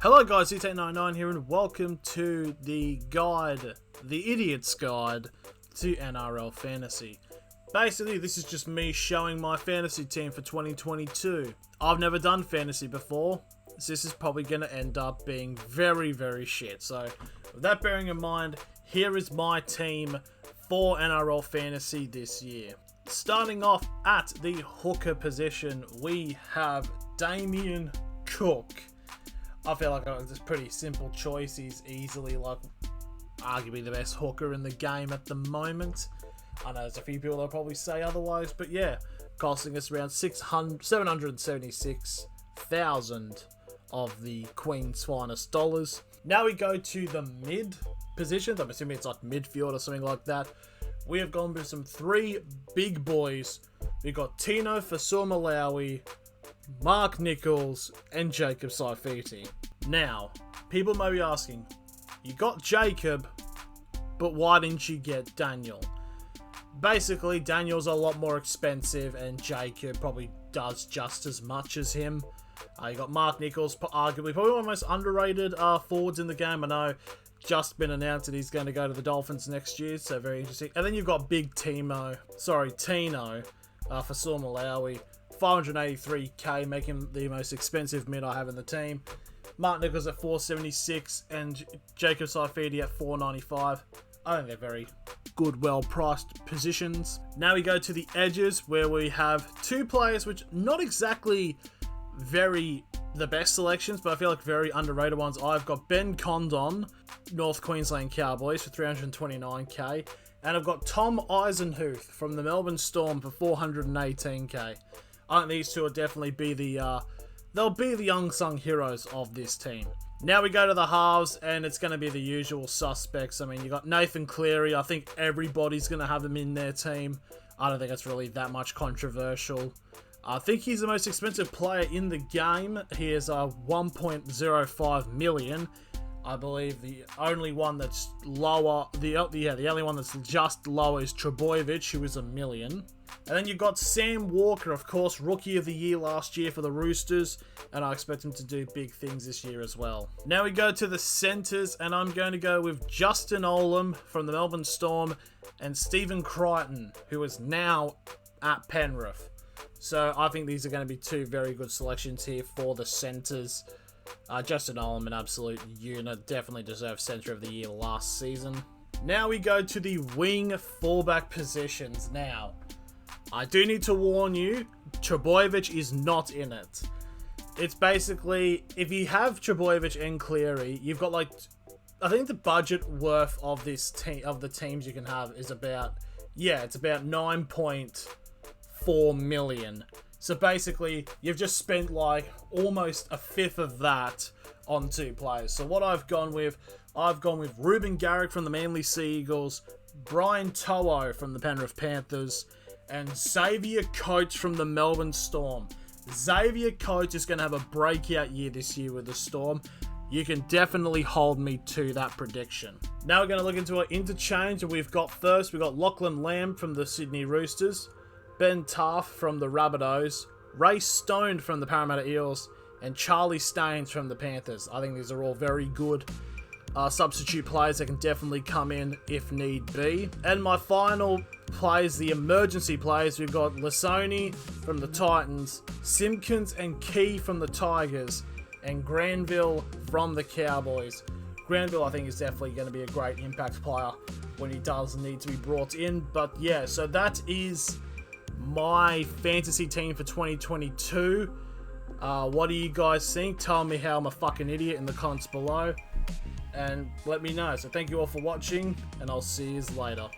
Hello guys, C899 here and welcome to the guide, the idiot's guide to NRL Fantasy. Basically, this is just me showing my fantasy team for 2022. I've never done fantasy before, so this is probably going to end up being very, very shit. So, with that bearing in mind, here is my team for NRL Fantasy this year. Starting off at the hooker position, we have Damien Cook. I feel like it's a pretty simple choice. He's easily, arguably the best hooker in the game at the moment. I know there's a few people that'll probably say otherwise, but yeah, costing us around 776,000 of the Queen's finest dollars. Now we go to the mid positions. I'm assuming it's like midfield or something like that. We have gone with some three big boys. We've got Tino Fa'asuamaleaui, Mark Nichols, and Jacob Saifiti. Now, people may be asking, you got Jacob, but why didn't you get Daniel? Basically, Daniel's a lot more expensive, and Jacob probably does just as much as him. You got Mark Nichols, arguably probably one of the most underrated forwards in the game. I know, just been announced that he's going to go to the Dolphins next year, so very interesting. And then you've got Tino Fa'asuamaleaui. 583k, making him the most expensive mid I have in the team. Mark Nichols at 476 and Jacob Saifiti at 495. I think they're very good, well-priced positions. Now we go to the edges, where we have two players which not exactly very the best selections, but I feel like very underrated ones. I've got Ben Condon, North Queensland Cowboys, for 329k. And I've got Tom Eisenhuth from the Melbourne Storm for 418k. I think these two will definitely be they'll be the unsung heroes of this team. Now we go to the halves, and it's going to be the usual suspects. I mean, you got Nathan Cleary. I think everybody's going to have him in their team. I don't think it's really that much controversial. I think he's the most expensive player in the game. He is 1.05 million. I believe the only one that's lower, the only one that's just lower is Trbojevic, who is $1 million. And then you've got Sam Walker, of course, Rookie of the Year last year for the Roosters, and I expect him to do big things this year as well. Now we go to the centres, and I'm going to go with Justin Olam from the Melbourne Storm and Stephen Crichton, who is now at Penrith. So I think these are going to be two very good selections here for the centres. Justin Olam, an absolute unit, definitely deserved Centre of the Year last season. Now we go to the wing fullback positions. Now, I do need to warn you, Trbojevic is not in it. It's basically, if you have Trbojevic and Cleary, you've got I think the budget worth of this team, of the teams you can have, is about, it's about 9.4 million. So basically, you've just spent almost a fifth of that on two players. So what I've gone with Reuben Garrick from the Manly Sea Eagles, Brian To'o from the Penrith Panthers, and Xavier Coates from the Melbourne Storm. Xavier Coates is going to have a breakout year this year with the Storm. You can definitely hold me to that prediction. Now we're going to look into our interchange, and we've got Lachlan Lamb from the Sydney Roosters, Ben Taff from the Rabbitohs, Ray Stone from the Parramatta Eels, and Charlie Staines from the Panthers. I think these are all very good substitute players that can definitely come in if need be. And my final players, the emergency players, we've got Lasoni from the Titans, Simpkins and Key from the Tigers, and Granville from the Cowboys. Granville, I think, is definitely going to be a great impact player when he does need to be brought in. But yeah, so that is my fantasy team for 2022. What do you guys think? Tell me how I'm a fucking idiot in the comments below, and let me know. So thank you all for watching, and I'll see you later.